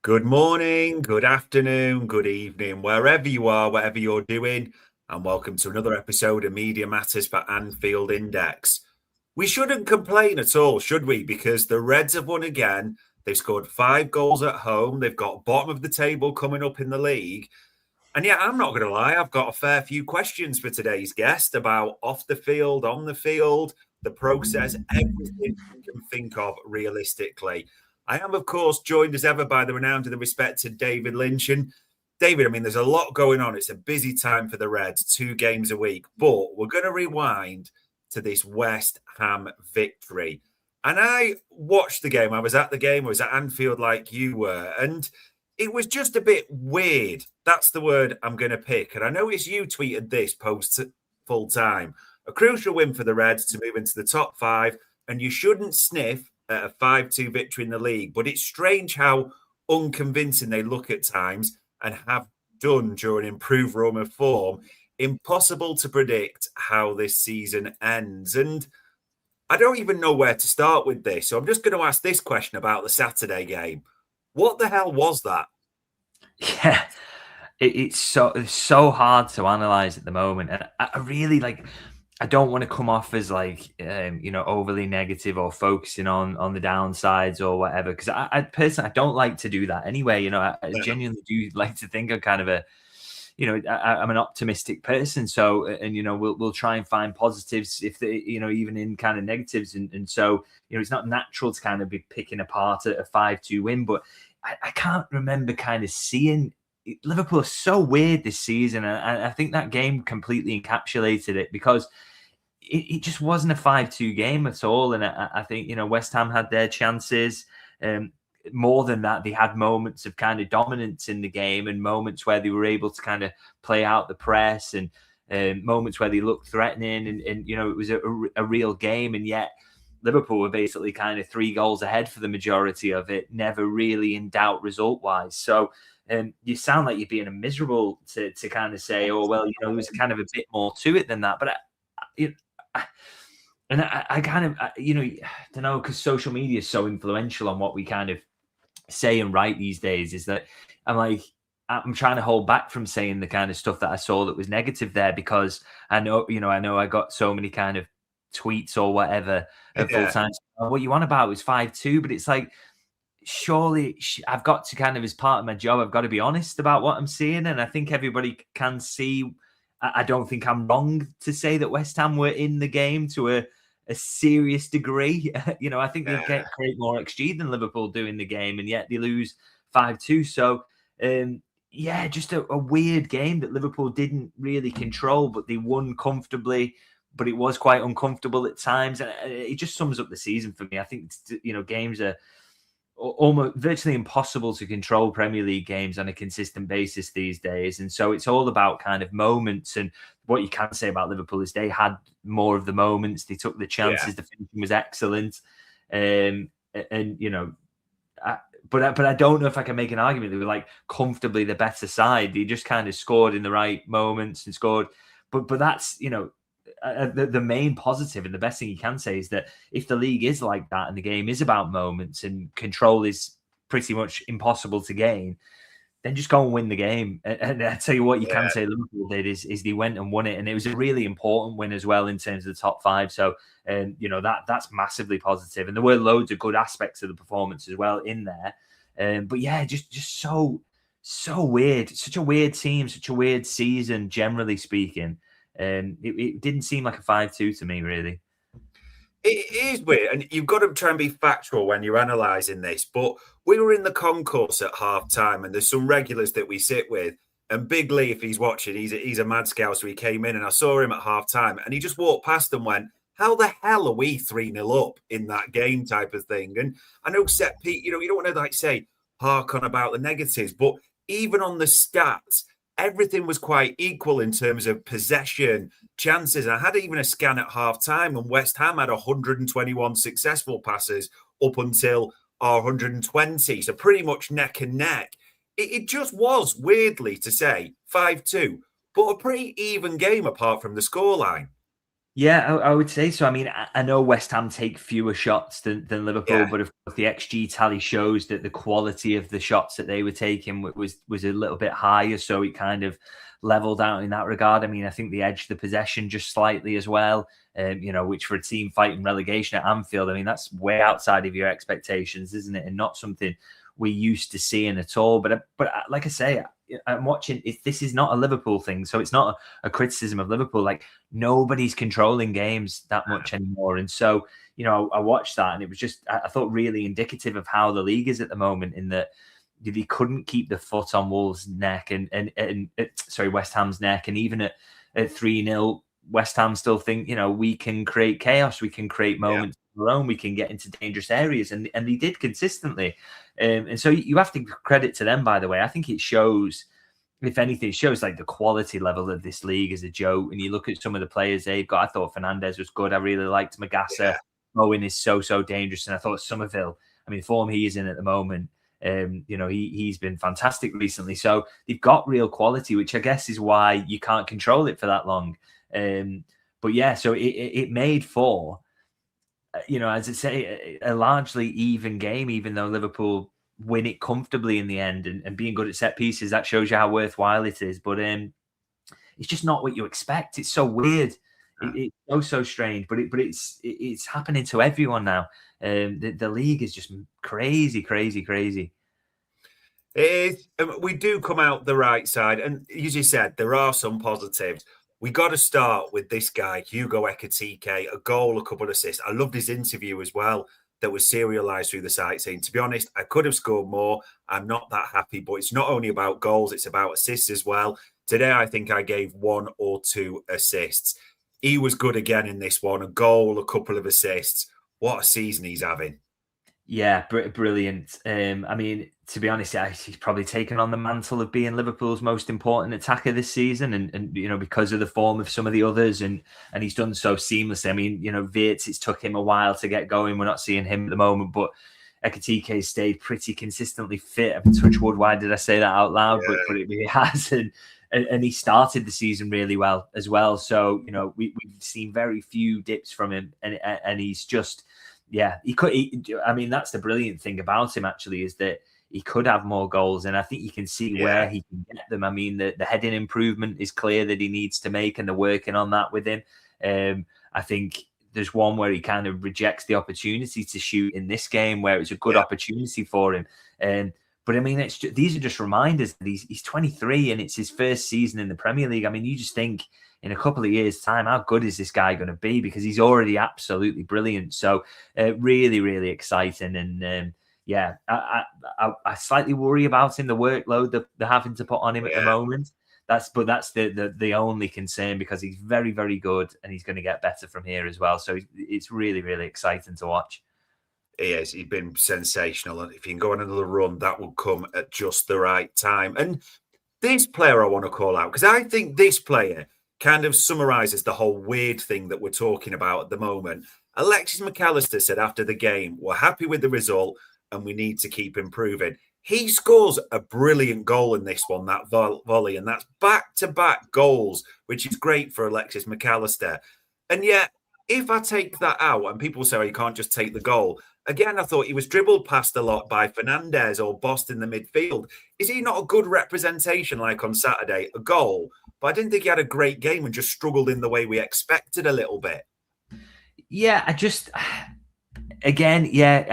Good morning, good afternoon, good evening, wherever you are, whatever you're doing, and welcome to another episode of Media Matters for Anfield Index. We shouldn't complain at all, should we? Because the Reds have won again. They've scored 5 goals at home. They've got bottom of the table coming up in the league. And yeah, I'm not going to lie, I've got a fair few questions for today's guest about off the field, on the field, the process, everything you can think of realistically. I am, of course, joined as ever by the renowned and the respected David Lynch. And David, I mean, there's a lot going on. It's a busy time for the Reds, 2 games a week. But we're going to rewind to this West Ham victory. And I watched the game. I was at the game. I was at Anfield like you were. And it was just a bit weird. That's the word I'm going to pick. And I noticed you tweeted this post full time. A crucial win for the Reds to move into the top 5. And you shouldn't sniff at a 5-2 victory in the league. But it's strange how unconvincing they look at times and have done during improved run of form. Impossible to predict how this season ends. And I don't even know where to start with this. So I'm just going to ask this question about the Saturday game. What the hell was that? Yeah, it's so hard to analyze at the moment. And I really I don't want to come off as overly negative or focusing on the downsides or whatever, because I personally, I don't like to do that anyway. I genuinely do like to think I'm kind of I'm an optimistic person. So, and we'll try and find positives if even in kind of negatives. And so, it's not natural to kind of be picking apart a 5-2 win, but I can't remember kind of seeing Liverpool is so weird this season. And I think that game completely encapsulated it, because it just wasn't a 5-2 game at all. And I think, West Ham had their chances. More than that, they had moments of kind of dominance in the game, and moments where they were able to kind of play out the press, and moments where they looked threatening, and it was a real game. And yet Liverpool were basically kind of 3 goals ahead for the majority of it, never really in doubt result-wise. So you sound like you're being miserable to kind of say, oh, well, there was kind of a bit more to it than that. But I kind of, don't know, because social media is so influential on what we kind of say and write these days, is that I'm trying to hold back from saying the kind of stuff that I saw that was negative there, because I know I got so many kind of tweets or whatever at full time. What you want about was 5-2, but it's like, surely I've got to kind of, as part of my job, I've got to be honest about what I'm seeing. And I think everybody can see, I don't think I'm wrong to say that West Ham were in the game to a serious degree. I think they create more XG than Liverpool do in the game, and yet they lose 5-2. So, just a weird game that Liverpool didn't really control, but they won comfortably. But it was quite uncomfortable at times, and it just sums up the season for me. I think games are almost virtually impossible to control, Premier League games, on a consistent basis these days. And so it's all about kind of moments. And what you can say about Liverpool is they had more of the moments. They took the chances. The finishing was excellent. But I don't know if I can make an argument they were comfortably the better side. They just kind of scored in the right moments and scored. But that's, the main positive, and the best thing you can say is that if the league is like that and the game is about moments and control is pretty much impossible to gain, then just go and win the game. And I tell you what, you can say Liverpool did is they went and won it, and it was a really important win as well in terms of the top 5. So, that's massively positive. And there were loads of good aspects of the performance as well in there. But yeah, just so weird. Such a weird team, such a weird season, generally speaking. It didn't seem like a 5-2 to me, really. It is weird, and you've got to try and be factual when you're analysing this. But we were in the concourse at half time, and there's some regulars that we sit with. And Big Lee, if he's watching, he's a mad scout, so he came in, and I saw him at half time, and he just walked past and went, "How the hell are we 3-0 up in that game?" type of thing. And I know Set Pete, you don't want to say hark on about the negatives, but even on the stats, everything was quite equal in terms of possession, chances. I had even a scan at half time, and West Ham had 121 successful passes up until our 120. So pretty much neck and neck. It just was, weirdly to say, 5-2, but a pretty even game apart from the scoreline. Yeah, I would say so. I mean, I know West Ham take fewer shots than Liverpool, Yeah, but of course the XG tally shows that the quality of the shots that they were taking was a little bit higher, so it kind of leveled out in that regard. I mean, I think they edged the possession just slightly as well, which for a team fighting relegation at Anfield, I mean, that's way outside of your expectations, isn't it? And not something we're used to seeing at all. But like I say, I'm watching. This is not a Liverpool thing, so it's not a criticism of Liverpool. Like, nobody's controlling games that much anymore. And so, I watched that and it was just, I thought, really indicative of how the league is at the moment, in that they couldn't keep the foot on Wolves' neck and West Ham's neck. And even at 3-0, West Ham still think, we can create chaos, we can create moments of our own, we can get into dangerous areas. And they did consistently. And so you have to give credit to them, by the way. I think it shows, if anything, it shows like the quality level of this league is a joke. And you look at some of the players they've got. I thought Fernandes was good. I really liked Magassa. yeah. Owen is so dangerous. And I thought Somerville, I mean, the form he is in at the moment, he's been fantastic recently. So they've got real quality, which I guess is why you can't control it for that long. But yeah, so it made for, as I say, a largely even game, even though Liverpool win it comfortably in the end, and being good at set pieces, that shows you how worthwhile it is. But it's just not what you expect. It's so weird. It's so strange, but it's happening to everyone now. The league is just crazy. It is. We do come out the right side, and as you said, there are some positives. We got to start with this guy, Hugo Ekitike, a goal, a couple of assists. I loved his interview as well, that was serialized through the site, saying, to be honest, I could have scored more. I'm not that happy, but it's not only about goals, it's about assists as well. Today, I think I gave 1 or 2 assists. He was good again in this one, a goal, a couple of assists. What a season he's having. Yeah, brilliant. I mean, to be honest, he's probably taken on the mantle of being Liverpool's most important attacker this season, and because of the form of some of the others, and he's done so seamlessly. I mean, Wirtz, it's took him a while to get going. We're not seeing him at the moment, but Ekitike stayed pretty consistently fit. Touch wood, why did I say that out loud? Yeah. But it really has, and he started the season really well as well. So we've seen very few dips from him, and he's just. Yeah, he could. I mean, that's the brilliant thing about him, actually, is that he could have more goals, and I think you can see where he can get them. I mean, the heading improvement is clear that he needs to make, and they're working on that with him. I think there's one where he kind of rejects the opportunity to shoot in this game, where it's a good opportunity for him. But I mean, these are just reminders that he's 23 and it's his first season in the Premier League. I mean, you just think, in a couple of years' time, how good is this guy going to be? Because he's already absolutely brilliant. So really, really exciting. And I slightly worry about him, the workload that they're having to put on him at the moment. That's the only concern, because he's very, very good and he's going to get better from here as well. So it's really, really exciting to watch. He is. He's been sensational. And if he can go on another run, that will come at just the right time. And this player I want to call out, because I think this player kind of summarizes the whole weird thing that we're talking about at the moment. Alexis McAllister said after the game, we're happy with the result and we need to keep improving. He scores a brilliant goal in this one, that volley, and that's back-to-back goals, which is great for Alexis McAllister. And yet, if I take that out, and people say, oh, you can't just take the goal, again, I thought he was dribbled past a lot by Fernandes or Bost in the midfield. Is he not a good representation like on Saturday? A goal, but I didn't think he had a great game and just struggled in the way we expected a little bit. Yeah, I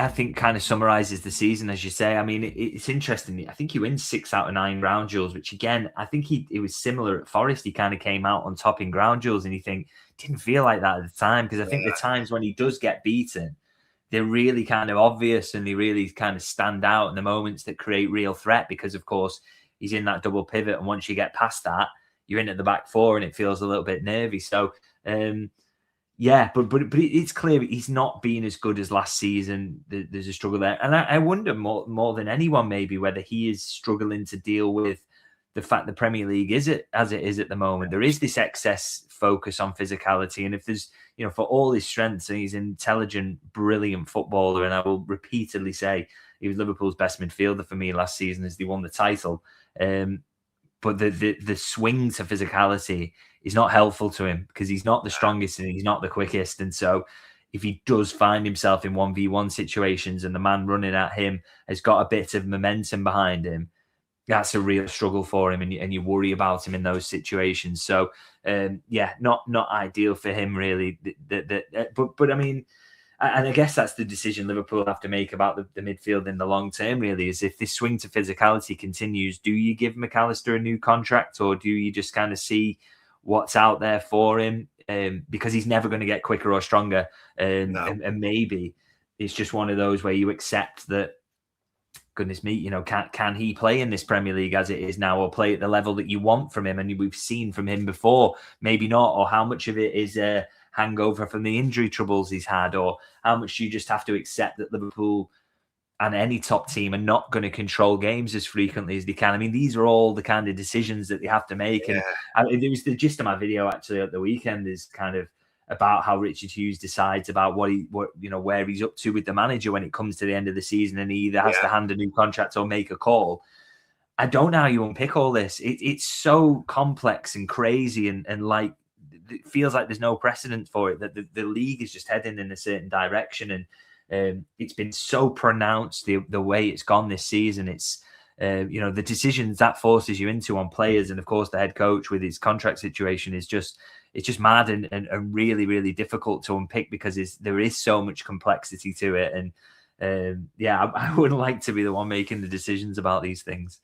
think kind of summarizes the season, as you say. I mean, it's interesting. I think he wins 6 out of 9 ground duels, which again, I think it was similar at Forest. He kind of came out on top in ground duels, and you think, didn't feel like that at the time, because I think the times when he does get beaten, they're really kind of obvious and they really kind of stand out in the moments that create real threat, because of course he's in that double pivot, and once you get past that, you're in at the back four and it feels a little bit nervy. So but it's clear he's not been as good as last season. There's a struggle there, and I wonder more than anyone maybe whether he is struggling to deal with the fact the Premier League is it as it is at the moment. There is this excess focus on physicality, and if there's for all his strengths, and he's an intelligent, brilliant footballer, and I will repeatedly say he was Liverpool's best midfielder for me last season as they won the title. but the swing to physicality is not helpful to him because he's not the strongest and he's not the quickest. And so if he does find himself in 1v1 situations and the man running at him has got a bit of momentum behind him, that's a real struggle for him, and you worry about him in those situations. So, not ideal for him, really. But I mean, and I guess that's the decision Liverpool have to make about the midfield in the long term, really, is if this swing to physicality continues, do you give McAllister a new contract or do you just kind of see what's out there for him? Because he's never going to get quicker or stronger. And maybe it's just one of those where you accept that, goodness me, can he play in this Premier League as it is now or play at the level that you want from him? And we've seen from him before, maybe not, or how much of it is a hangover from the injury troubles he's had, or how much you just have to accept that Liverpool and any top team are not going to control games as frequently as they can. I mean, these are all the kind of decisions that they have to make. Yeah. And it was the gist of my video actually at the weekend is kind of about how Richard Hughes decides about where he's up to with the manager when it comes to the end of the season, and he either has to hand a new contract or make a call. I don't know how you unpick all this. It's so complex and crazy, and like it feels like there's no precedent for it. That the league is just heading in a certain direction, and it's been so pronounced the way it's gone this season. It's the decisions that forces you into on players, and of course the head coach with his contract situation is just. It's just mad and really, really difficult to unpick because there is so much complexity to it. And I wouldn't like to be the one making the decisions about these things.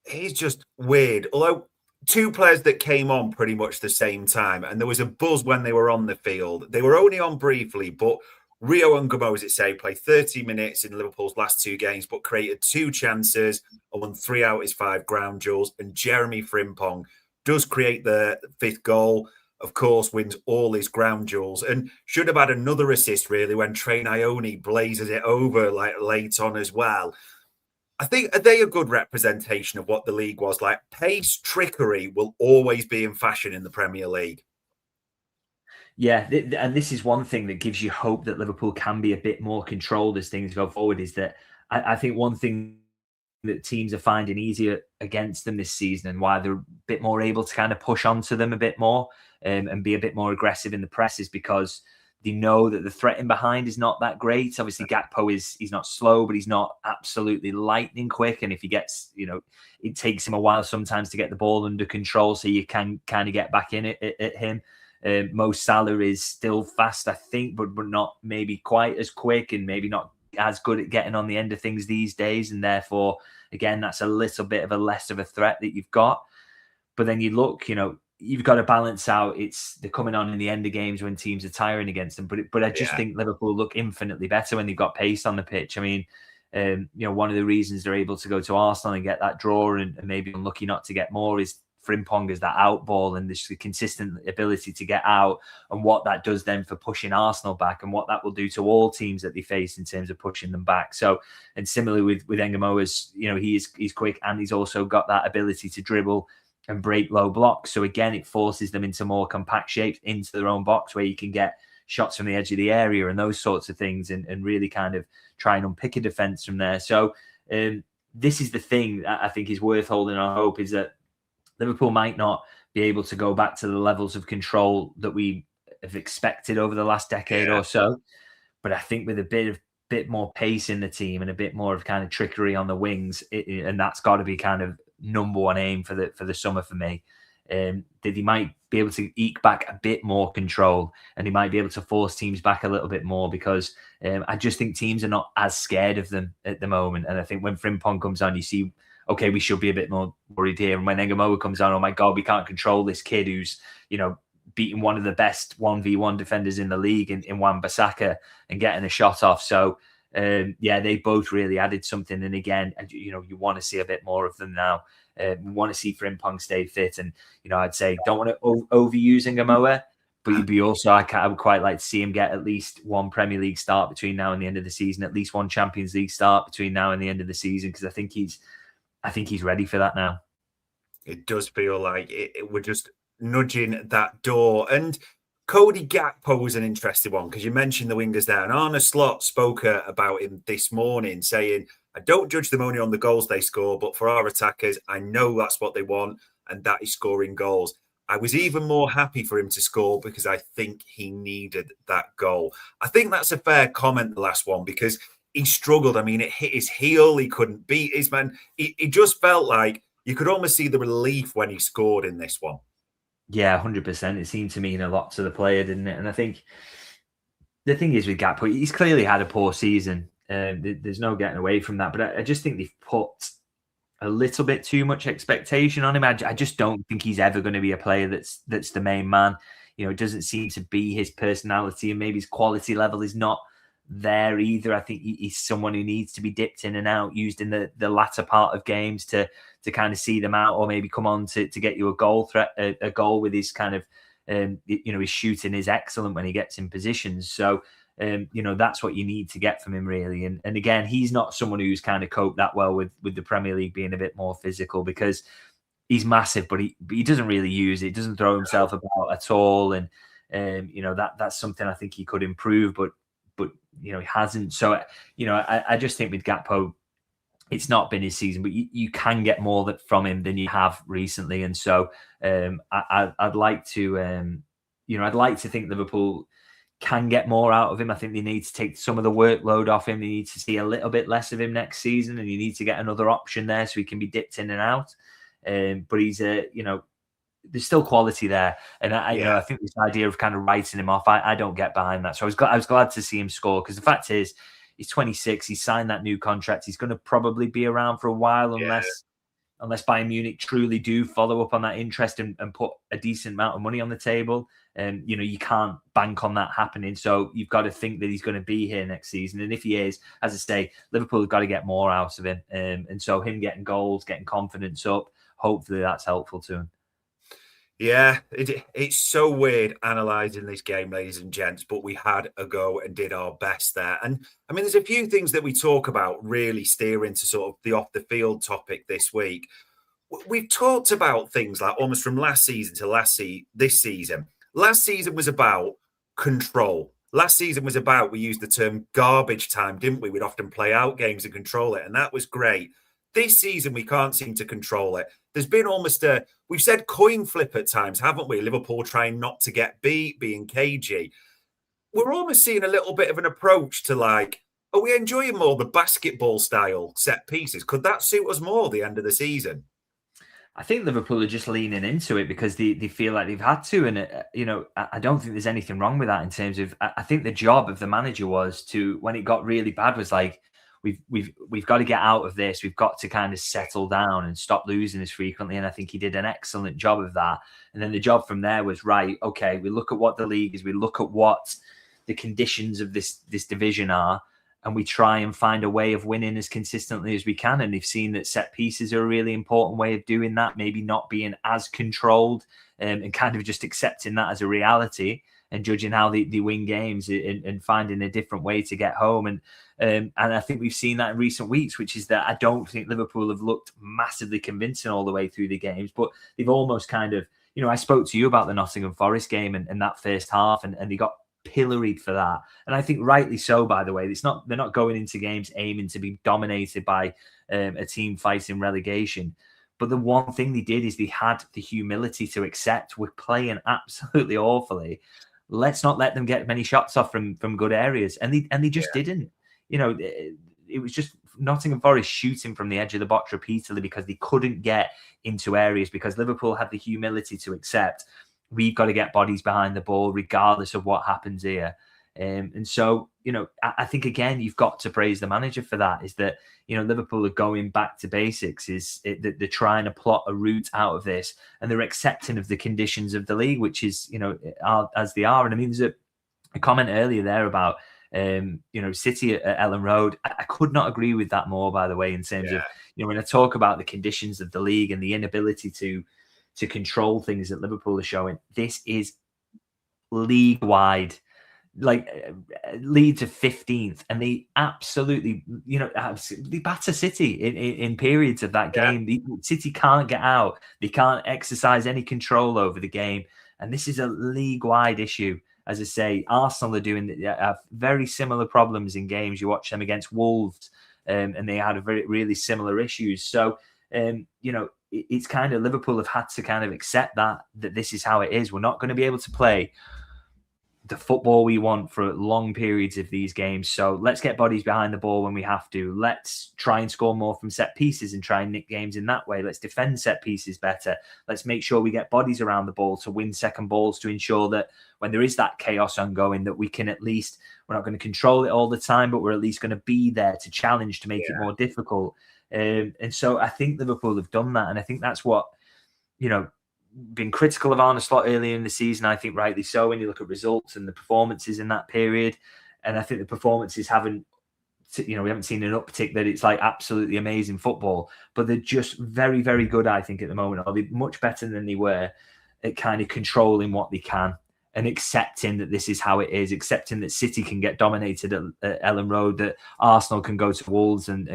It's just weird. Although two players that came on pretty much the same time, and there was a buzz when they were on the field. They were only on briefly, but Rio and Gakpo, as it say, played 30 minutes in Liverpool's last two games, but created 2 chances and won 3 out of his 5 ground duels. And Jeremy Frimpong does create the 5th goal, of course, wins all his ground duels, and should have had another assist, really, when Train Ione blazes it over like late on as well. I think, are they a good representation of what the league was like? Pace, trickery will always be in fashion in the Premier League. Yeah, and this is one thing that gives you hope that Liverpool can be a bit more controlled as things go forward, is that I think one thing that teams are finding easier against them this season and why they're a bit more able to kind of push onto them a bit more and be a bit more aggressive in the press is because they know that the threat in behind is not that great. Obviously, Gakpo he's not slow, but he's not absolutely lightning quick. And if he gets, it takes him a while sometimes to get the ball under control, so you can kind of get back in at him. Mo Salah is still fast, I think, but not maybe quite as quick and maybe not as good at getting on the end of things these days. And therefore, again, that's a little bit of a less of a threat that you've got. But then you look, you've got to balance out. They're coming on in the end of games when teams are tiring against them. But I just think Liverpool look infinitely better when they've got pace on the pitch. I mean, one of the reasons they're able to go to Arsenal and get that draw and maybe unlucky not to get more is Frimpong is that out ball and this consistent ability to get out, and what that does then for pushing Arsenal back and what that will do to all teams that they face in terms of pushing them back. So, and similarly with Ngamo, as he's quick and he's also got that ability to dribble and break low blocks. So again, it forces them into more compact shapes into their own box where you can get shots from the edge of the area and those sorts of things and really kind of try and unpick a defense from there. So this is the thing that I think is worth holding on hope, is that Liverpool might not be able to go back to the levels of control that we have expected over the last decade or so. But I think with a bit more pace in the team and a bit more of kind of trickery on the wings, and that's got to be kind of number one aim for the summer for me. That he might be able to eke back a bit more control and he might be able to force teams back a little bit more, because I just think teams are not as scared of them at the moment. And I think when Frimpong comes on, you see, okay, we should be a bit more worried here. And when Ngamo comes on, oh my God, we can't control this kid who's, beating one of the best 1v1 defenders in the league in Wan-Bissaka and getting a shot off. So, they both really added something. And again, you want to see a bit more of them now. We want to see Frimpong stay fit. And, I'd say don't want to overuse Ngamo, but I would quite like to see him get at least one Premier League start between now and the end of the season, at least one Champions League start between now and the end of the season, because I think he's ready for that now. It does feel like we're just nudging that door. And Cody Gakpo was an interesting one, because you mentioned the wingers there, and Arne Slot spoke about him this morning, saying I don't judge them only on the goals they score, but for our attackers, I know that's what they want, and that is scoring goals. I was even more happy for him to score because I think he needed that goal. I think that's a fair comment, the last one, because he struggled. I mean, it hit his heel. He couldn't beat his man. He just felt like you could almost see the relief when he scored in this one. Yeah, 100%. It seemed to mean a lot to the player, didn't it? And I think the thing is with Gakpo, he's clearly had a poor season. There's no getting away from that. But I just think they've put a little bit too much expectation on him. I just don't think he's ever going to be a player that's the main man. You know, it doesn't seem to be his personality, and maybe his quality level is not there either. I think he's someone who needs to be dipped in and out, used in the latter part of games to kind of see them out, or maybe come on to get you a goal threat, a goal with his kind of his shooting is excellent when he gets in positions. So that's what you need to get from him, really. And again, he's not someone who's kind of coped that well with the Premier League being a bit more physical, because he's massive, but he doesn't really use it. He doesn't throw himself about at all. And that's something I think he could improve, but he hasn't. So I just think with Gakpo, it's not been his season, but you can get more from him than you have recently. And so I'd like to I'd like to think Liverpool can get more out of him. I think they need to take some of the workload off him. They need to see a little bit less of him next season, and you need to get another option there so he can be dipped in and out. But he's there's still quality there, and I think this idea of kind of writing him off, I don't get behind that. So I was glad to see him score, because the fact is, he's 26. He's signed that new contract. He's going to probably be around for a while, unless Bayern Munich truly do follow up on that interest and put a decent amount of money on the table. And you can't bank on that happening. So you've got to think that he's going to be here next season. And if he is, as I say, Liverpool have got to get more out of him. And so him getting goals, getting confidence up, hopefully that's helpful to him. Yeah, it's so weird analysing this game, ladies and gents, but we had a go and did our best there. And I mean, there's a few things that we talk about really steer into sort of the off-the-field topic this week. We've talked about things like almost from last season to this season. Last season was about control. Last season was about, we used the term garbage time, didn't we? We'd often play out games and control it, and that was great. This season, we can't seem to control it. There's been almost we've said coin flip at times, haven't we? Liverpool trying not to get beat, being cagey. We're almost seeing a little bit of an approach to like, are we enjoying more the basketball style set pieces? Could that suit us more at the end of the season? I think Liverpool are just leaning into it because they feel like they've had to. And, I don't think there's anything wrong with that in terms of, I think the job of the manager was to, when it got really bad, was like, we've got to get out of this. We've got to kind of settle down and stop losing as frequently. And I think he did an excellent job of that. And then the job from there was, right, okay, we look at what the league is. We look at what the conditions of this division are, and we try and find a way of winning as consistently as we can. And they've seen that set pieces are a really important way of doing that, maybe not being as controlled, and kind of just accepting that as a reality and judging how they win games and finding a different way to get home. And I think we've seen that in recent weeks, which is that I don't think Liverpool have looked massively convincing all the way through the games, but they've almost kind of, I spoke to you about the Nottingham Forest game and that first half, and they got pilloried for that. And I think rightly so, by the way. They're not going into games aiming to be dominated by a team fighting relegation. But the one thing they did is they had the humility to accept we're playing absolutely awfully. Let's not let them get many shots off from good areas. And they just didn't. It was just Nottingham Forest shooting from the edge of the box repeatedly because they couldn't get into areas, because Liverpool had the humility to accept we've got to get bodies behind the ball regardless of what happens here. And so, I think, again, you've got to praise the manager for that, is that, Liverpool are going back to basics, that they're trying to plot a route out of this, and they're accepting of the conditions of the league, which is, as they are. And I mean, there's a comment earlier there about, City at Ellen Road. I could not agree with that more, by the way, in terms of, when I talk about the conditions of the league and the inability to control things that Liverpool are showing, this is league-wide. Like, Leeds are 15th, and they absolutely, they batter City in periods of that game. City can't get out. They can't exercise any control over the game. And this is a league-wide issue. As I say, Arsenal are doing very similar problems in games. You watch them against Wolves, and they had really similar issues. So, it's kind of Liverpool have had to kind of accept that this is how it is. We're not going to be able to play the football we want for long periods of these games. So let's get bodies behind the ball when we have to. Let's try and score more from set pieces and try and nick games in that way. Let's defend set pieces better. Let's make sure we get bodies around the ball to win second balls, to ensure that when there is that chaos ongoing, that we can at least, we're not going to control it all the time, but we're at least going to be there to challenge, to make it more difficult. And so I think Liverpool have done that. And I think that's what, been critical of Arne Slot earlier in the season. I think rightly so when you look at results and the performances in that period. And I think the performances haven't, we haven't seen an uptick that it's like absolutely amazing football, but they're just very, very good, I think, at the moment. Or they're much better than they were at kind of controlling what they can and accepting that this is how it is, accepting that City can get dominated at Ellen Road, that Arsenal can go to Wolves and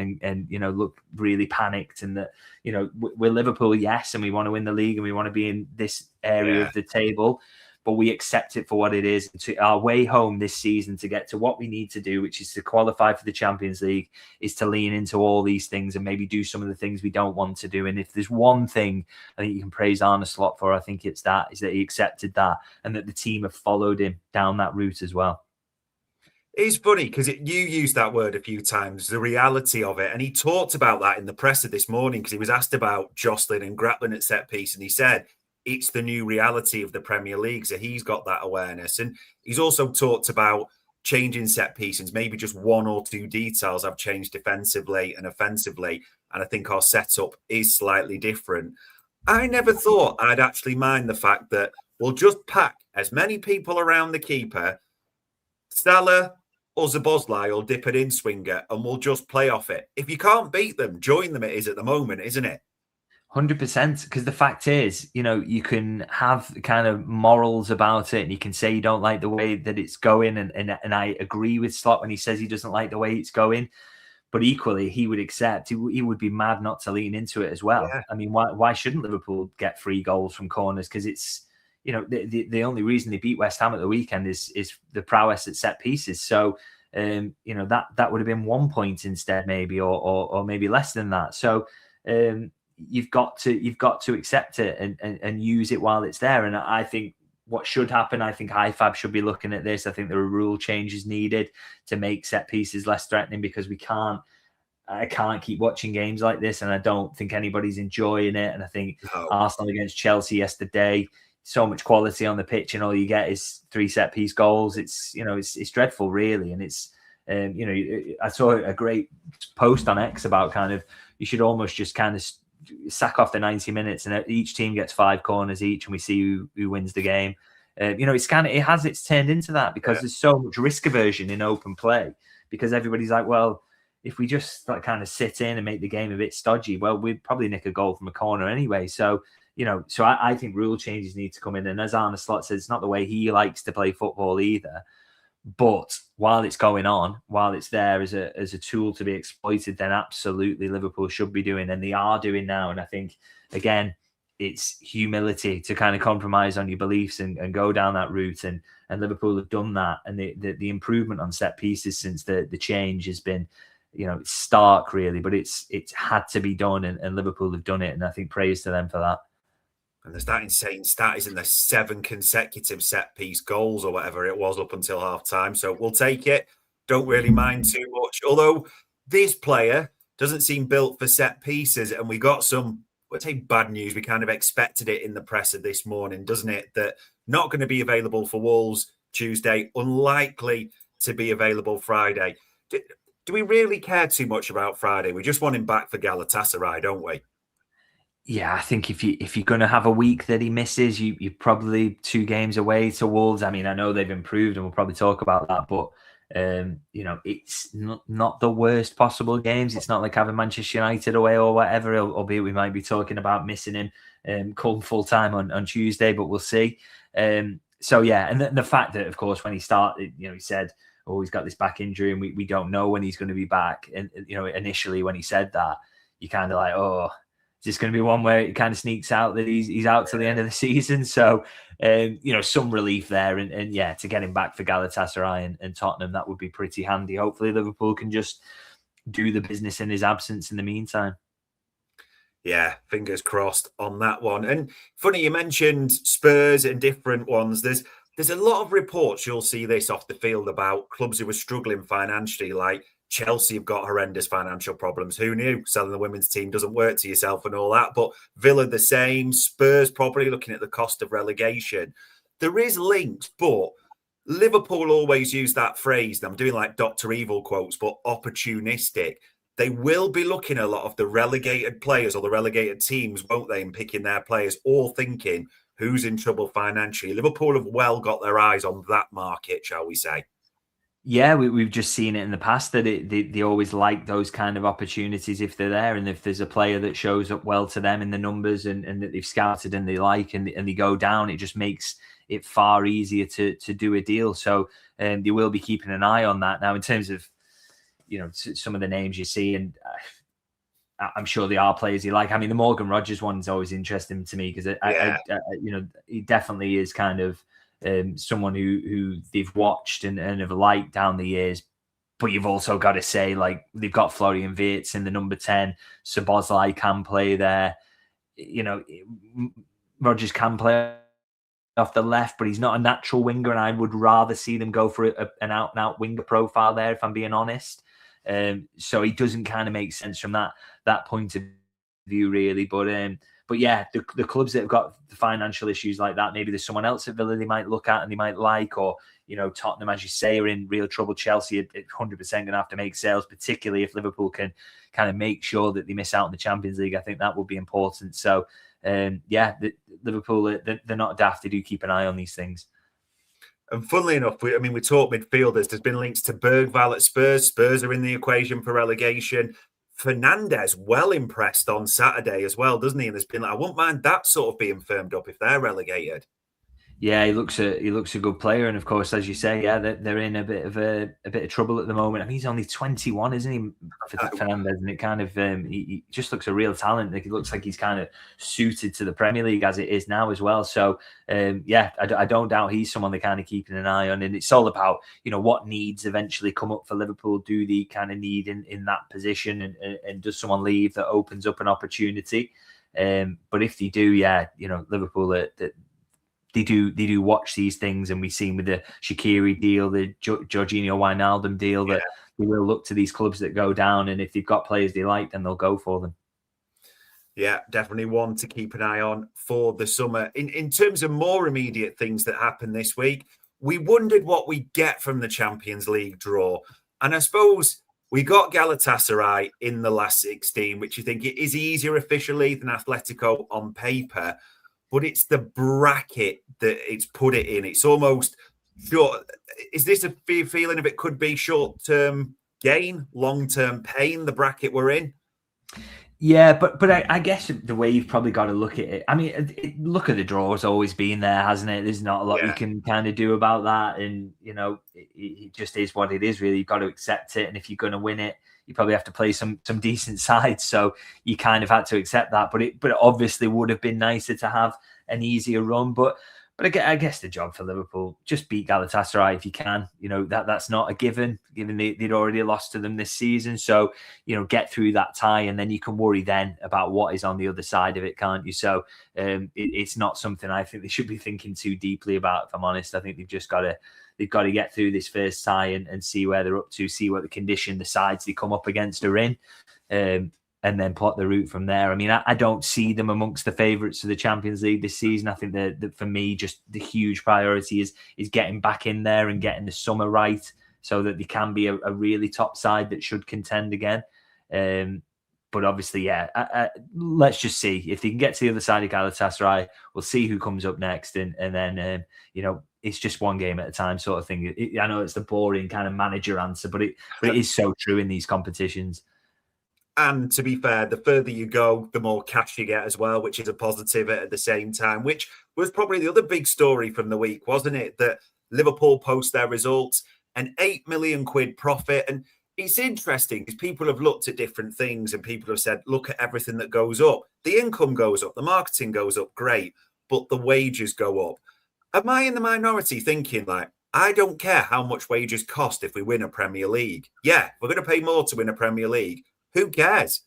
look really panicked, and that, we're Liverpool, yes, and we want to win the league and we want to be in this area of the table, but we accept it for what it is. To our way home this season to get to what we need to do, which is to qualify for the Champions League, is to lean into all these things and maybe do some of the things we don't want to do. And if there's one thing I think you can praise Arne Slot for, I think it's that, is that he accepted that and that the team have followed him down that route as well. It's funny because you used that word a few times, the reality of it. And he talked about that in the presser this morning because he was asked about jostling and grappling at set piece. And he said, it's the new reality of the Premier League. So he's got that awareness. And he's also talked about changing set pieces. Maybe just one or two details have changed defensively and offensively. And I think our setup is slightly different. I never thought I'd actually mind the fact that we'll just pack as many people around the keeper, Salah or Szoboszlai will dip it in swinger, and we'll just play off it. If you can't beat them, join them. It is at the moment, isn't it? 100%, because the fact is, you can have kind of morals about it and you can say you don't like the way that it's going. And I agree with Slot when he says he doesn't like the way it's going. But equally, he would accept, he would be mad not to lean into it as well. Yeah. I mean, why shouldn't Liverpool get 3 goals from corners? Because it's, the only reason they beat West Ham at the weekend is the prowess at set pieces. So, that would have been 1 point instead, maybe, or maybe less than that. So, you've got to accept it and use it while it's there. And I think what should happen, I think IFAB should be looking at this. I think there are rule changes needed to make set pieces less threatening, because I can't keep watching games like this, and I don't think anybody's enjoying it. And I think Arsenal against Chelsea yesterday, so much quality on the pitch, and all you get is 3 set piece goals. It's it's dreadful, really. And it's I saw a great post on X about kind of, you should almost just kind of sack off the 90 minutes and each team gets 5 corners each and we see who wins the game. It's turned into that because there's so much risk aversion in open play, because everybody's like, well, if we just like kind of sit in and make the game a bit stodgy, well, we'd probably nick a goal from a corner anyway. So, I think rule changes need to come in. And as Arne Slot said, it's not the way he likes to play football either. But while it's going on, while it's there as a tool to be exploited, then absolutely Liverpool should be doing, and they are doing now. And I think, again, it's humility to kind of compromise on your beliefs and go down that route. And Liverpool have done that. And the improvement on set pieces since the change has been, it's stark, really. But it's had to be done, and Liverpool have done it. And I think praise to them for that. And there's that insane stat, isn't there? 7 consecutive set-piece goals or whatever it was up until half-time. So we'll take it. Don't really mind too much. Although this player doesn't seem built for set pieces. And we got some, let's say, bad news. We kind of expected it in the presser this morning, doesn't it? That not going to be available for Wolves Tuesday. Unlikely to be available Friday. Do we really care too much about Friday? We just want him back for Galatasaray, don't we? Yeah, I think if you're going to have a week that he misses, you're probably 2 games away to Wolves. I mean, I know they've improved, and we'll probably talk about that, but it's not the worst possible games. It's not like having Manchester United away or whatever. Albeit we might be talking about missing him come full time on Tuesday, but we'll see. So yeah, and the fact that, of course, when he started, he said, "Oh, he's got this back injury, and we don't know when he's going to be back." And initially when he said that, you kind of like, oh. Is this going to be one where it kind of sneaks out that he's out till the end of the season? So, some relief there. And yeah, to get him back for Galatasaray and Tottenham, that would be pretty handy. Hopefully Liverpool can just do the business in his absence in the meantime. Yeah, fingers crossed on that one. And funny you mentioned Spurs and different ones. There's a lot of reports, you'll see this off the field, about clubs who are struggling financially, like Chelsea have got horrendous financial problems. Who knew? Selling the women's team doesn't work to yourself and all that. But Villa the same, Spurs probably looking at the cost of relegation. There is links, but Liverpool always use that phrase, and I'm doing like Dr. Evil quotes, but opportunistic. They will be looking at a lot of the relegated players or the relegated teams, won't they, and picking their players, all thinking who's in trouble financially. Liverpool have well got their eyes on that market, shall we say. Yeah, we've just seen it in the past that they always like those kind of opportunities if they're there, and if there's a player that shows up well to them in the numbers and that they've scouted and they like and they go down, it just makes it far easier to do a deal. So they will be keeping an eye on that. Now, in terms of some of the names you see, and I'm sure they are players you like. I mean, the Morgan Rogers one is always interesting to me because he definitely is kind of someone who they've watched and have liked down the years. But you've also got to say, like, they've got Florian Wirtz in the number 10. Szoboszlai can play there. Rogers can play off the left, but he's not a natural winger, and I would rather see them go for an out-and-out winger profile there, if I'm being honest. So he doesn't kind of make sense from that point of view, really. But yeah, the clubs that have got the financial issues like that, maybe there's someone else at Villa they might look at and they might like, or Tottenham, as you say, are in real trouble. Chelsea are 100% going to have to make sales, particularly if Liverpool can kind of make sure that they miss out on the Champions League. I think that would be important. So Liverpool, they're not daft. They do keep an eye on these things. And funnily enough, we talk midfielders. There's been links to Bergvall at Spurs. Spurs are in the equation for relegation. Fernandez well impressed on Saturday as well, doesn't he? And there's been, I wouldn't mind that sort of being firmed up if they're relegated. Yeah, he looks a good player, and of course, as you say, yeah, they're in a bit of trouble at the moment. I mean, he's only 21, isn't he, for Fernandez? And it kind of he just looks a real talent. Like, it looks like he's kind of suited to the Premier League as it is now as well. So I don't doubt he's someone they're kind of keeping an eye on. And it's all about what needs eventually come up for Liverpool. Do they kind of need in that position, and does someone leave that opens up an opportunity? But if they do, Liverpool They do watch these things, and we've seen with the Shaqiri deal, the Jorginho Wijnaldum deal, that they will look to these clubs that go down, and if they've got players they like, then they'll go for them. Yeah, definitely one to keep an eye on for the summer. In terms of more immediate things that happened this week, we wondered what we get from the Champions League draw. And I suppose we got Galatasaray in the last 16, which you think it is easier officially than Atletico on paper. But it's the bracket that it's put it in. It's almost short. Is this a feeling of it could be short-term gain, long-term pain, the bracket we're in? Yeah, but I guess the way you've probably got to look at it, I mean, look at the draw has always been there, hasn't it? There's not a lot you can kind of do about that. And, it just is what it is, really. You've got to accept it. And if you're going to win it, you probably have to play some decent sides. So you kind of had to accept that. But it obviously would have been nicer to have an easier run. But I guess the job for Liverpool, just beat Galatasaray if you can. That's not a given they'd already lost to them this season. So, get through that tie, and then you can worry then about what is on the other side of it, can't you? So it's not something I think they should be thinking too deeply about, if I'm honest. I think they've got to get through this first tie and see where they're up to, see what the condition the sides they come up against are in. And then plot the route from there. I mean, I don't see them amongst the favourites of the Champions League this season. I think that for me, just the huge priority is getting back in there and getting the summer right, so that they can be a really top side that should contend again. But obviously, let's just see if they can get to the other side of Galatasaray. We'll see who comes up next, and then it's just one game at a time, sort of thing. I know it's the boring kind of manager answer, but it is so true in these competitions. And to be fair, the further you go, the more cash you get as well, which is a positive at the same time, which was probably the other big story from the week, wasn't it? That Liverpool post their results, an £8 million profit. And it's interesting because people have looked at different things and people have said, look at everything that goes up. The income goes up, the marketing goes up, great, but the wages go up. Am I in the minority thinking, like, I don't care how much wages cost if we win a Premier League. Yeah, we're going to pay more to win a Premier League. Who cares?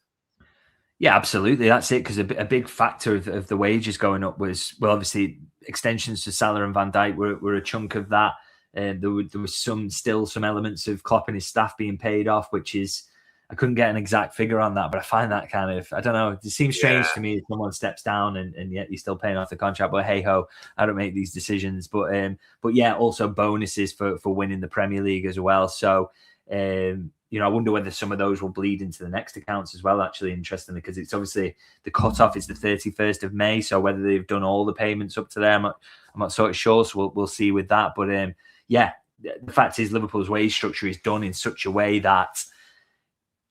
Yeah, absolutely. That's it. Because a big factor of the wages going up was, well, obviously extensions to Salah and Van Dijk were a chunk of that. There was still some elements of Klopp and his staff being paid off, which is, I couldn't get an exact figure on that, but I find that kind of, I don't know, it seems strange to me if someone steps down and yet you're still paying off the contract. But hey ho, I don't make these decisions. But yeah, also bonuses for winning the Premier League as well. So I wonder whether some of those will bleed into the next accounts as well, actually, interestingly, because it's obviously the cutoff is the 31st of May. So whether they've done all the payments up to there, I'm not sort of sure. So we'll see with that. But yeah, the fact is Liverpool's wage structure is done in such a way that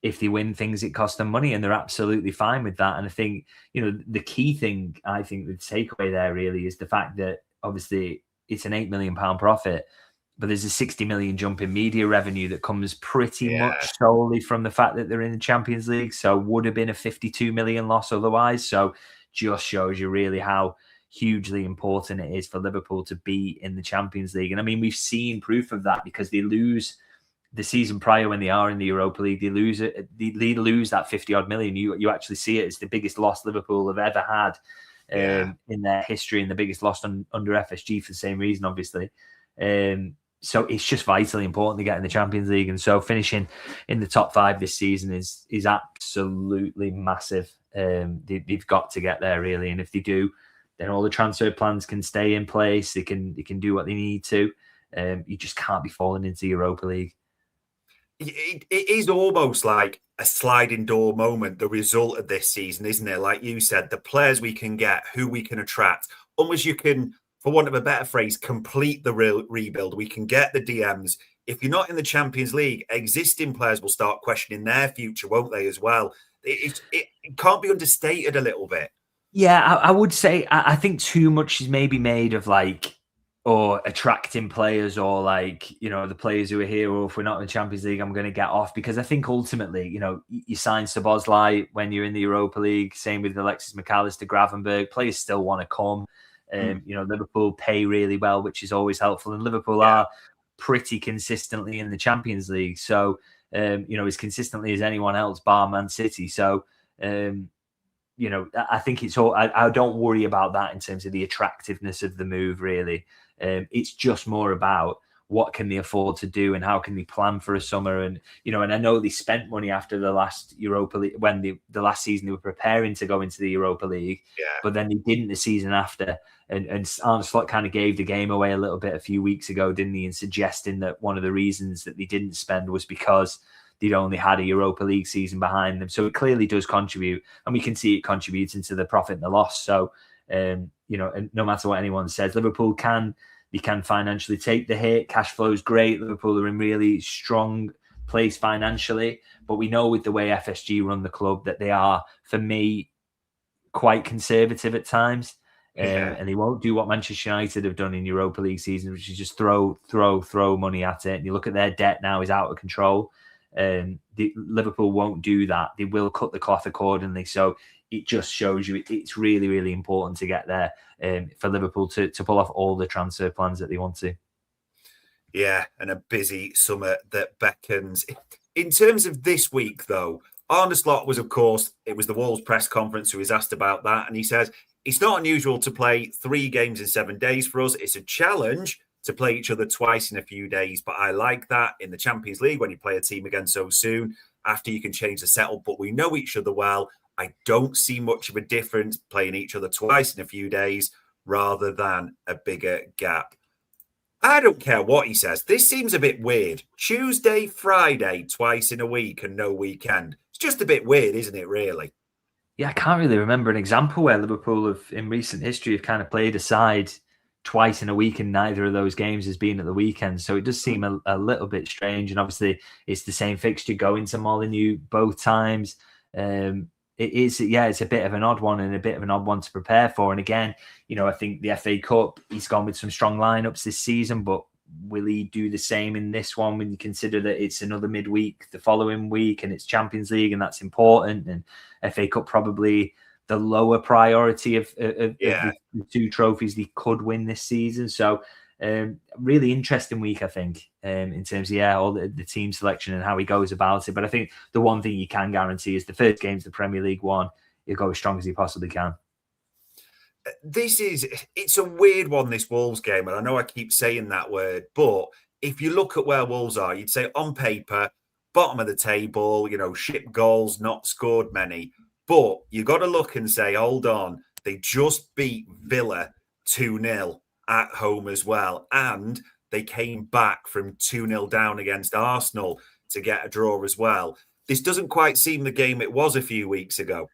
if they win things, it costs them money, and they're absolutely fine with that. And I think, the key thing, I think the takeaway there really is the fact that obviously it's an £8 million profit, but there's a 60 million jump in media revenue that comes pretty much solely from the fact that they're in the Champions League. So would have been a 52 million loss otherwise. So just shows you really how hugely important it is for Liverpool to be in the Champions League. And I mean, we've seen proof of that because they lose the season prior when they are in the Europa League. They lose it. They lose that 50 odd million. You actually see it. It's the biggest loss Liverpool have ever had in their history, and the biggest loss under FSG for the same reason, obviously. So it's just vitally important to get in the Champions League. And so finishing in the top 5 this season is absolutely massive. They've got to get there, really. And if they do, then all the transfer plans can stay in place. They can do what they need to. You just can't be falling into the Europa League. It is almost like a sliding door moment, the result of this season, isn't it? Like you said, the players we can get, who we can attract, almost you can, for want of a better phrase, complete the rebuild. We can get the DMs. If you're not in the Champions League, existing players will start questioning their future, won't they, as well? It can't be understated a little bit. Yeah, I would say I think too much is maybe made of or attracting players, or the players who are here, or if we're not in the Champions League, I'm going to get off. Because I think ultimately, you sign Szoboszlai when you're in the Europa League. Same with Alexis McAllister, Gravenberg. Players still want to come. Liverpool pay really well, which is always helpful. And Liverpool are pretty consistently in the Champions League. So, as consistently as anyone else, bar Man City. So, I think it's all, I don't worry about that in terms of the attractiveness of the move, really. It's just more about what can they afford to do and how can they plan for a summer. And, and I know they spent money after the last Europa League, when the last season they were preparing to go into the Europa League, but then they didn't the season after. And Arne Slot kind of gave the game away a little bit a few weeks ago, didn't he? In suggesting that one of the reasons that they didn't spend was because they'd only had a Europa League season behind them. So it clearly does contribute, and we can see it contributing to the profit and the loss. So, and no matter what anyone says, Liverpool can financially take the hit. Cash flow is great. Liverpool are in really strong place financially, but we know with the way FSG run the club that they are, for me, quite conservative at times. And they won't do what Manchester United have done in Europa League season, which is just throw money at it. And you look at their debt now is out of control. Liverpool won't do that. They will cut the cloth accordingly. So it just shows you it's really, really important to get there for Liverpool to pull off all the transfer plans that they want to. Yeah, and a busy summer that beckons. In terms of this week, though, Arne Slot was, of course, it was the Wolves press conference who was asked about that. And he says, it's not unusual to play 3 games in 7 days for us. It's a challenge to play each other twice in a few days. But I like that in the Champions League when you play a team again so soon after you can change the setup. But we know each other well. I don't see much of a difference playing each other twice in a few days rather than a bigger gap. I don't care what he says. This seems a bit weird. Tuesday, Friday, twice in a week and no weekend. It's just a bit weird, isn't it, really? Yeah, I can't really remember an example where Liverpool have, in recent history, have kind of played a side twice in a week and neither of those games has been at the weekend. So it does seem a little bit strange. And obviously it's the same fixture going to Molineux both times. It's a bit of an odd one and a bit of an odd one to prepare for. And again, I think the FA Cup, he's gone with some strong lineups this season, but will he do the same in this one when you consider that it's another midweek the following week and it's Champions League and that's important, and FA Cup probably the lower priority of the 2 trophies they could win this season. So Really interesting week, I think, in terms of all the team selection and how he goes about it. But I think the one thing you can guarantee is the first game's the Premier League one. He'll go as strong as he possibly can. It's a weird one, this Wolves game, and I know I keep saying that word, but if you look at where Wolves are, you'd say on paper, bottom of the table, ship goals, not scored many. But you got to look and say, hold on, they just beat Villa 2-0 at home as well. And they came back from 2-0 down against Arsenal to get a draw as well. This doesn't quite seem the game it was a few weeks ago.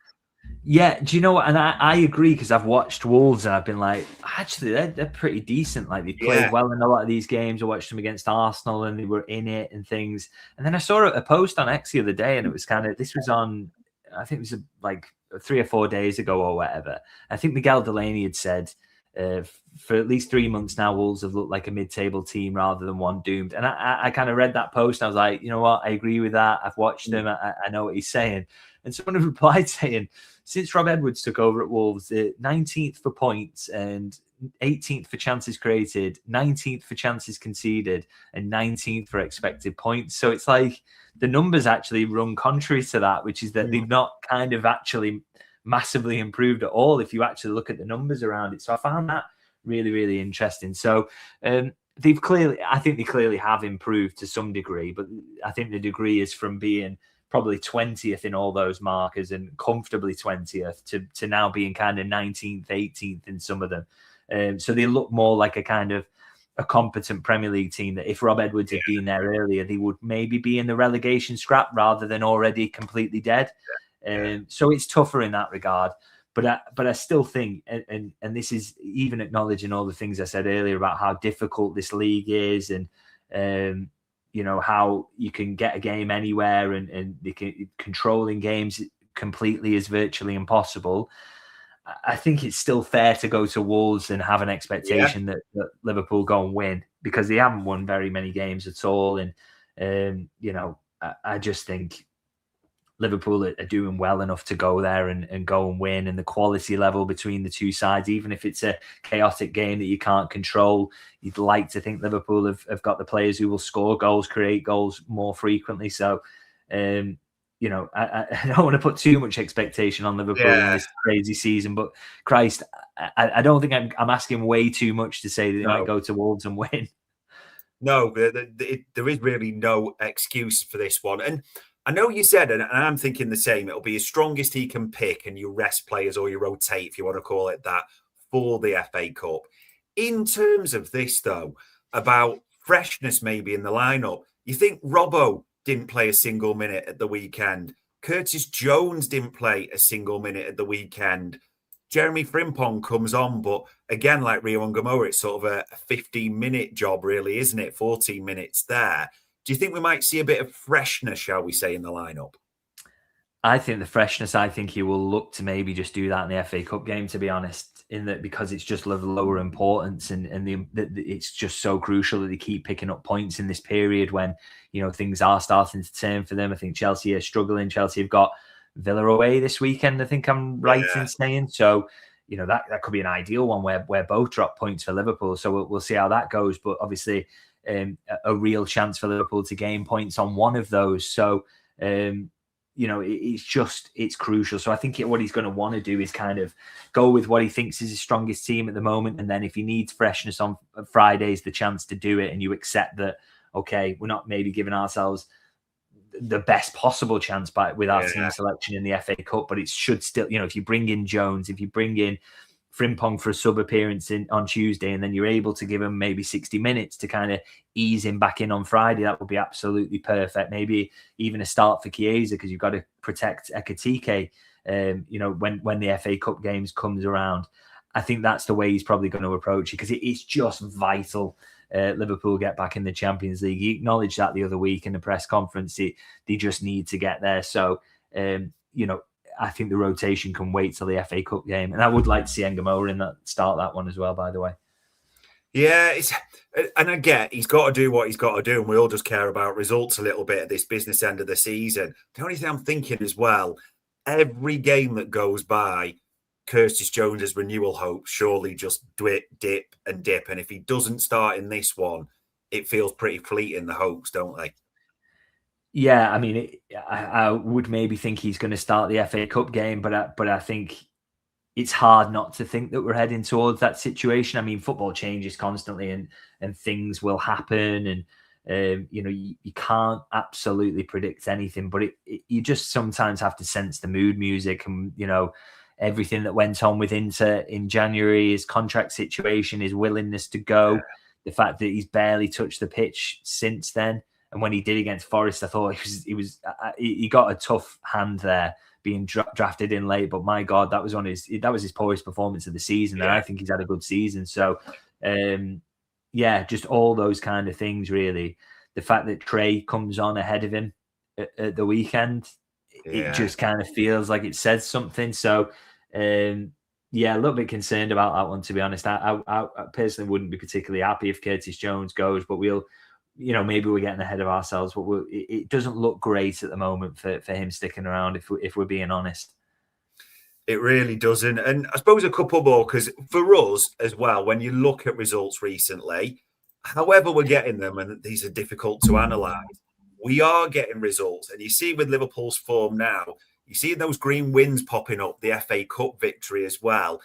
Yeah, do you know what? And I agree, because I've watched Wolves and I've been like, actually, they're pretty decent. Like, they played well in a lot of these games. I watched them against Arsenal and they were in it and things. And then I saw a post on X the other day, and it was this was on, I think it was like 3 or 4 days ago or whatever. I think Miguel Delaney had said, for at least 3 months now, Wolves have looked like a mid-table team rather than one doomed. And I kind of read that post and I was like, you know what? I agree with that. I've watched them. I know what he's saying. And someone replied saying, since Rob Edwards took over at Wolves, 19th for points and 18th for chances created, 19th for chances conceded, and 19th for expected points. So it's like the numbers actually run contrary to that, which is that they've not kind of actually massively improved at all if you actually look at the numbers around it. So I found that really, really interesting. So I think they clearly have improved to some degree, but I think the degree is from being probably 20th in all those markers and comfortably 20th to now being kind of 19th, 18th in some of them. So they look more like a kind of a competent Premier League team that if Rob Edwards had been there earlier, they would maybe be in the relegation scrap rather than already completely dead. So it's tougher in that regard. But I still think, and this is even acknowledging all the things I said earlier about how difficult this league is, and how you can get a game anywhere and controlling games completely is virtually impossible. I think it's still fair to go to Wolves and have an expectation that Liverpool go and win, because they haven't won very many games at all. And, I just think Liverpool are doing well enough to go there and go and win. And the quality level between the two sides, even if it's a chaotic game that you can't control, you'd like to think Liverpool have got the players who will score goals, create goals more frequently. So, I don't want to put too much expectation on Liverpool in this crazy season, but Christ, I don't think I'm asking way too much to say that they might go to Wolves and win. No, there is really no excuse for this one. And I know you said, and I'm thinking the same, it'll be as strong as he can pick, and you rest players or you rotate, if you want to call it that, for the FA Cup. In terms of this, though, about freshness maybe in the lineup, you think Robbo didn't play a single minute at the weekend. Curtis Jones didn't play a single minute at the weekend. Jeremy Frimpong comes on, but again, like Rio Ngamoa, it's sort of a 15-minute job, really, isn't it? 14 minutes there. Do you think we might see a bit of freshness, shall we say, in the lineup? I think the freshness, I think he will look to maybe just do that in the FA Cup game, to be honest, in that because it's just of lower importance and it's just so crucial that they keep picking up points in this period when, things are starting to turn for them. I think Chelsea are struggling. Chelsea have got Villa away this weekend, I think I'm right in saying. So, that could be an ideal one where both drop points for Liverpool. So we'll see how that goes. But obviously, a real chance for Liverpool to gain points on one of those. So, it's crucial. So I think what he's going to want to do is kind of go with what he thinks is his strongest team at the moment. And then if he needs freshness on Fridays, the chance to do it, and you accept that, okay, we're not maybe giving ourselves the best possible chance with our team selection in the FA Cup, but it should still, if you bring in Jones, if you bring in Frimpong for a sub appearance on Tuesday, and then you're able to give him maybe 60 minutes to kind of ease him back in on Friday, that would be absolutely perfect. Maybe even a start for Chiesa, because you've got to protect Ekitike, when the FA Cup games comes around. I think that's the way he's probably going to approach it, because it's just vital Liverpool get back in the Champions League. He acknowledged that the other week in the press conference. They just need to get there. So, I think the rotation can wait till the FA Cup game. And I would like to see Ngamoa start that one as well, by the way. Yeah, and I get he's got to do what he's got to do, and we all just care about results a little bit at this business end of the season. The only thing I'm thinking as well, every game that goes by, Curtis Jones's renewal hopes surely just dip and dip. And if he doesn't start in this one, it feels pretty fleeting, the hopes, don't they? Yeah, I mean, I would maybe think he's going to start the FA Cup game, but I think it's hard not to think that we're heading towards that situation. I mean, football changes constantly, and things will happen, and you can't absolutely predict anything. But you just sometimes have to sense the mood music, and everything that went on with Inter in January, his contract situation, his willingness to go, the fact that he's barely touched the pitch since then. And when he did against Forest, I thought he got a tough hand there, being drafted in late. But my God, that was his poorest performance of the season, and I think he's had a good season. So, just all those kind of things, really. The fact that Trey comes on ahead of him at the weekend, it just kind of feels like it says something. So, a little bit concerned about that one, to be honest. I personally wouldn't be particularly happy if Curtis Jones goes, but maybe we're getting ahead of ourselves, but it doesn't look great at the moment for him sticking around, if we're being honest. It really doesn't. And I suppose a couple more, because for us as well, when you look at results recently, however we're getting them, and these are difficult to analyse, we are getting results. And you see with Liverpool's form now, you see those green wins popping up, the FA Cup victory as well.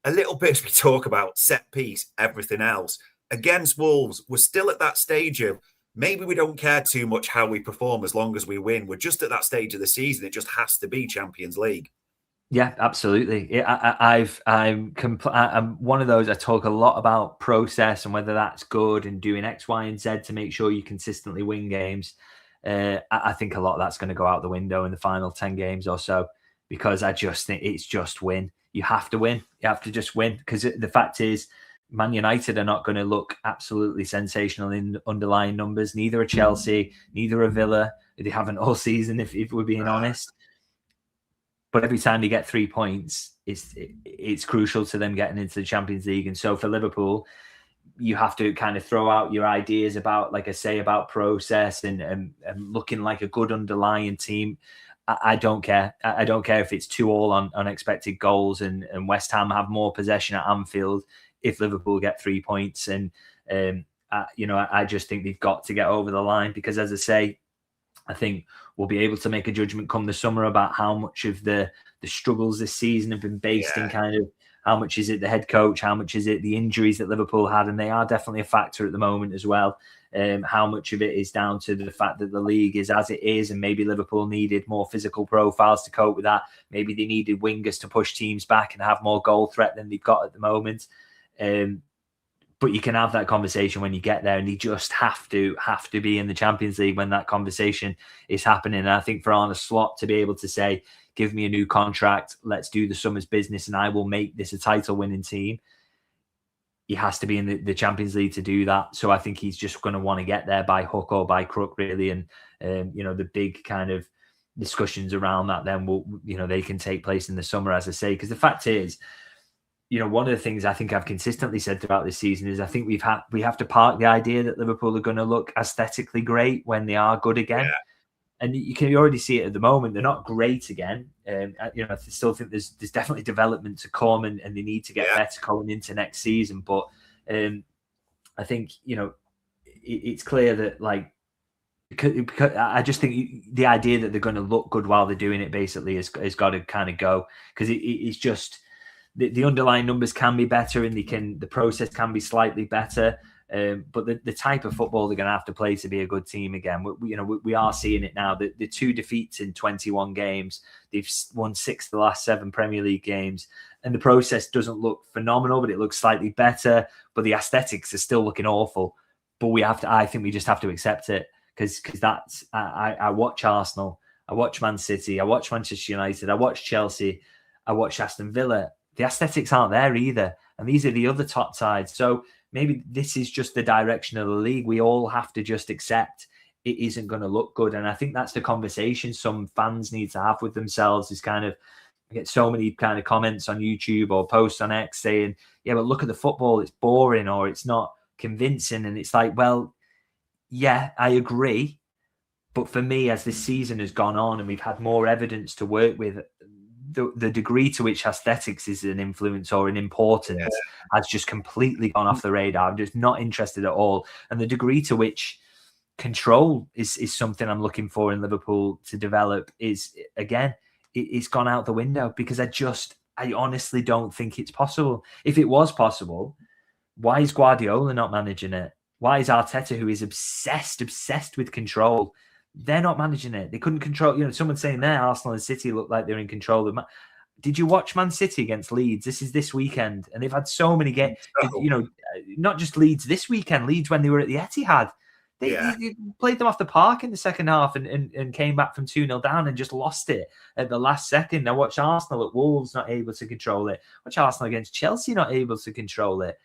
A little bit as we talk about set piece, everything else. Against Wolves, we're still at that stage of maybe we don't care too much how we perform as long as we win. We're just at that stage of the season. It just has to be Champions League. Yeah, absolutely. I'm one of those. I talk a lot about process and whether that's good and doing X, Y, and Z to make sure you consistently win games. I think a lot of that's going to go out the window in the final 10 games or so, because I just think it's just win. You have to win. You have to just win, because the fact is, Man United are not going to look absolutely sensational in underlying numbers. Neither are Chelsea, neither are Villa. They haven't all season, if we're being honest. But every time they get 3 points, it's crucial to them getting into the Champions League. And so for Liverpool, you have to kind of throw out your ideas about, like I say, about process and looking like a good underlying team. I don't care. I don't care if it's 2-2 on unexpected goals and West Ham have more possession at Anfield if Liverpool get 3 points. And, I just think they've got to get over the line, because, as I say, I think we'll be able to make a judgment come the summer about how much of the struggles this season have been based in kind of how much is it the head coach, how much is it the injuries that Liverpool had, and they are definitely a factor at the moment as well. How much of it is down to the fact that the league is as it is, and maybe Liverpool needed more physical profiles to cope with that. Maybe they needed wingers to push teams back and have more goal threat than they've got at the moment. But you can have that conversation when you get there, and you just have to be in the Champions League when that conversation is happening. And I think for Arne Slot to be able to say, give me a new contract, let's do the summer's business, and I will make this a title-winning team, he has to be in the Champions League to do that. So I think he's just going to want to get there by hook or by crook, really. And, the big kind of discussions around that then will, they can take place in the summer, as I say, because the fact is, one of the things I think I've consistently said throughout this season is I think we have to park the idea that Liverpool are going to look aesthetically great when they are good again. Yeah. And you can already see it at the moment. They're not great again. I still think there's definitely development to come, and they need to get better going into next season. But I think, it's clear that, like, because I just think the idea that they're going to look good while they're doing it basically has got to kind of go, because it's just... The underlying numbers can be better, and the process can be slightly better. But the type of football they're going to have to play to be a good team again, we are seeing it now. The 2 defeats in 21 games, they've won 6 of the last 7 Premier League games, and the process doesn't look phenomenal, but it looks slightly better. But the aesthetics are still looking awful. But I think we just have to accept it, because that's. I watch Arsenal, I watch Man City, I watch Manchester United, I watch Chelsea, I watch Aston Villa. The aesthetics aren't there either. And these are the other top sides. So maybe this is just the direction of the league. We all have to just accept it isn't going to look good. And I think that's the conversation some fans need to have with themselves, is kind of, I get so many kind of comments on YouTube or posts on X saying, yeah, but look at the football, it's boring or it's not convincing. And it's like, well, yeah, I agree. But for me, as this season has gone on and we've had more evidence to work with, the degree to which aesthetics is an influence or an importance has just completely gone off the radar. I'm just not interested at all. And the degree to which control is something I'm looking for in Liverpool to develop is, again, it's gone out the window, because I honestly don't think it's possible. If it was possible, why is Guardiola not managing it? Why is Arteta, who is obsessed with control, they're not managing it? They couldn't control, someone's saying there, Arsenal and City look like they're in control of. Did you watch Man City against Leeds? This is this weekend, and they've had so many games. Not just Leeds this weekend, Leeds when they were at the Etihad. They played them off the park in the second half and came back from 2-0 down and just lost it at the last second. I watched Arsenal at Wolves not able to control it. Watch Arsenal against Chelsea not able to control it.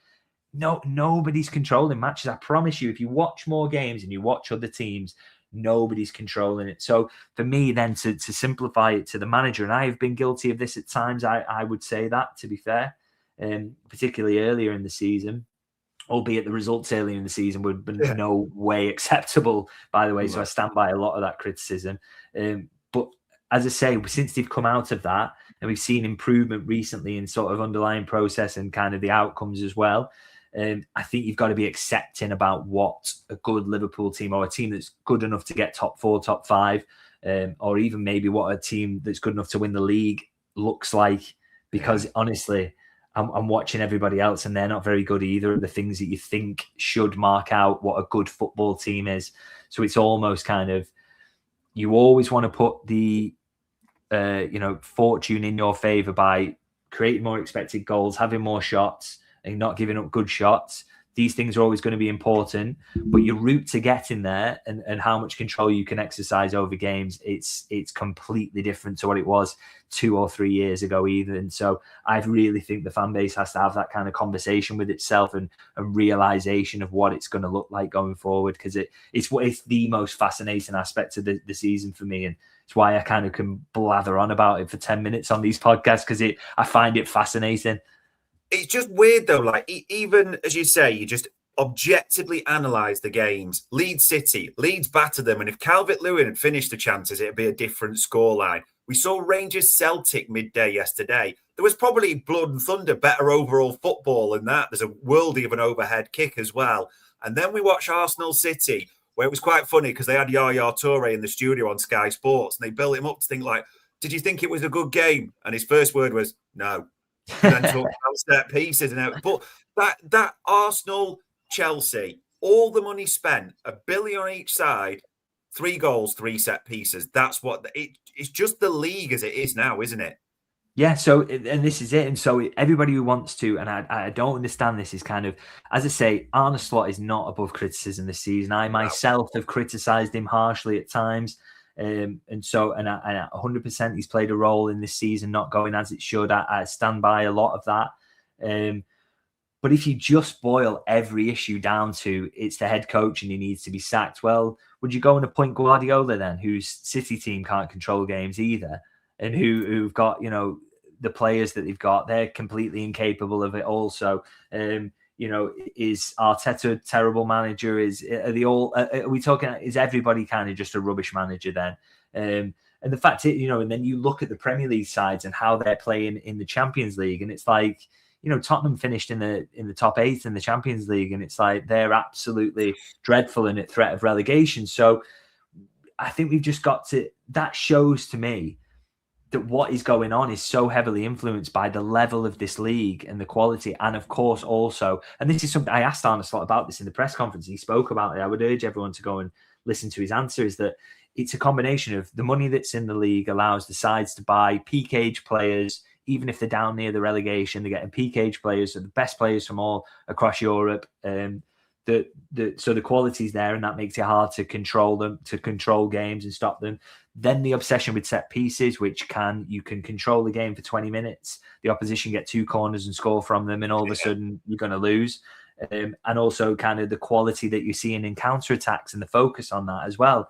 No, nobody's controlling matches. I promise you, if you watch more games and you watch other teams, nobody's controlling it. So for me, then, to simplify it to the manager, and I have been guilty of this at times, I would say that, to be fair, particularly earlier in the season, albeit the results earlier in the season would have been no way acceptable, by the way. So I stand by a lot of that criticism. But as I say, since they've come out of that, and we've seen improvement recently in sort of underlying process and kind of the outcomes as well, I think you've got to be accepting about what a good Liverpool team, or a team that's good enough to get top 4, top 5, or even maybe what a team that's good enough to win the league looks like. Because honestly, I'm watching everybody else, and they're not very good either at the things that you think should mark out what a good football team is. So it's almost kind of, you always want to put the fortune in your favour by creating more expected goals, having more shots, and not giving up good shots. These things are always going to be important, but your route to getting there and how much control you can exercise over games, it's completely different to what it was 2 or 3 years ago either. And so I really think the fan base has to have that kind of conversation with itself and realization of what it's going to look like going forward, because it's the most fascinating aspect of the season for me. And it's why I kind of can blather on about it for 10 minutes on these podcasts, because I find it fascinating. It's just weird, though. Like, even as you say, you just objectively analyse the games. Leeds City, Leeds battered them. And if Calvert-Lewin had finished the chances, it'd be a different scoreline. We saw Rangers Celtic midday yesterday. There was probably blood and thunder, better overall football than that. There's a worldie of an overhead kick as well. And then we watch Arsenal City, where it was quite funny because they had Yaya Toure in the studio on Sky Sports, and they built him up to think like, did you think it was a good game? And his first word was, no. And then talk about set pieces and everything. But that Arsenal, Chelsea, all the money spent, $1 billion on each side, 3 goals, 3 set pieces. That's what it's just the league as it is now, isn't it? Yeah. So, and this is it. And so everybody who wants to, and I don't understand this, is kind of, as I say, Arne Slot is not above criticism this season. I myself have criticised him harshly at times. And 100% he's played a role in this season not going as it should. I stand by a lot of that. But if you just boil every issue down to it's the head coach and he needs to be sacked, well, would you go and appoint Guardiola then, whose City team can't control games either, and who've got, the players that they've got, they're completely incapable of it also. Is Arteta a terrible manager? Are we talking, is everybody kind of just a rubbish manager then? And the fact is, and then you look at the Premier League sides and how they're playing in the Champions League, and it's like, Tottenham finished in the top 8 in the Champions League, and it's like they're absolutely dreadful and at threat of relegation. So I think we've just got to, that shows to me that what is going on is so heavily influenced by the level of this league and the quality. And of course, also, and this is something I asked Arne Slot about this in the press conference, and he spoke about it. I would urge everyone to go and listen to his answer, is that it's a combination of the money that's in the league allows the sides to buy peak age players, even if they're down near the relegation. They're getting peak age players, so the best players from all across Europe. So the quality's there, and that makes it hard to control them, to control games and stop them. Then the obsession with set pieces, which you can control the game for 20 minutes. The opposition get 2 corners and score from them, and all of a sudden you're going to lose. And also kind of the quality that you're seeing in counter-attacks and the focus on that as well.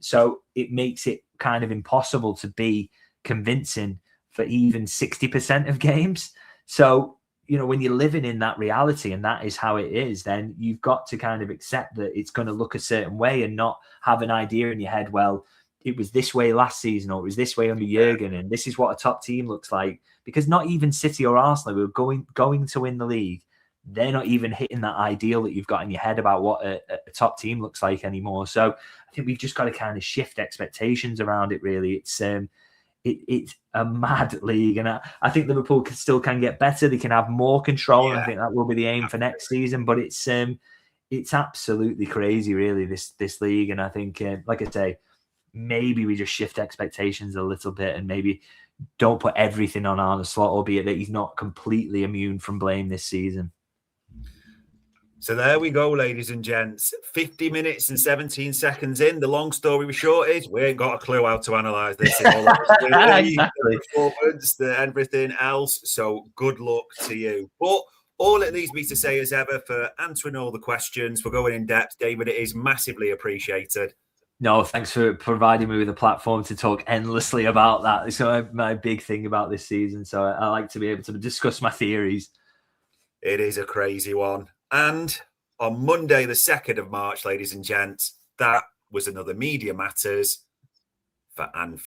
So it makes it kind of impossible to be convincing for even 60% of games. So, when you're living in that reality and that is how it is, then you've got to kind of accept that it's going to look a certain way and not have an idea in your head, well, it was this way last season, or it was this way under Jurgen, and this is what a top team looks like. Because not even City or Arsenal were going to win the league. They're not even hitting that ideal that you've got in your head about what a top team looks like anymore. So I think we've just got to kind of shift expectations around it. Really, it's a mad league, and I think Liverpool can get better. They can have more control, and I think that will be the aim for next season. But it's absolutely crazy, really, this league. And I think, like I say, maybe we just shift expectations a little bit, and maybe don't put everything on Arne Slot, albeit that he's not completely immune from blame this season. So there we go, ladies and gents. 50 minutes and 17 seconds in. The long story short is we ain't got a clue how to analyse this. Exactly. The performance, everything else. So good luck to you. But all it leaves me to say is ever for answering all the questions, for going in depth, David, it is massively appreciated. No, thanks for providing me with a platform to talk endlessly about that. It's my big thing about this season. So I like to be able to discuss my theories. It is a crazy one. And on Monday, the 2nd of March, ladies and gents, that was another Media Matters for Anfield.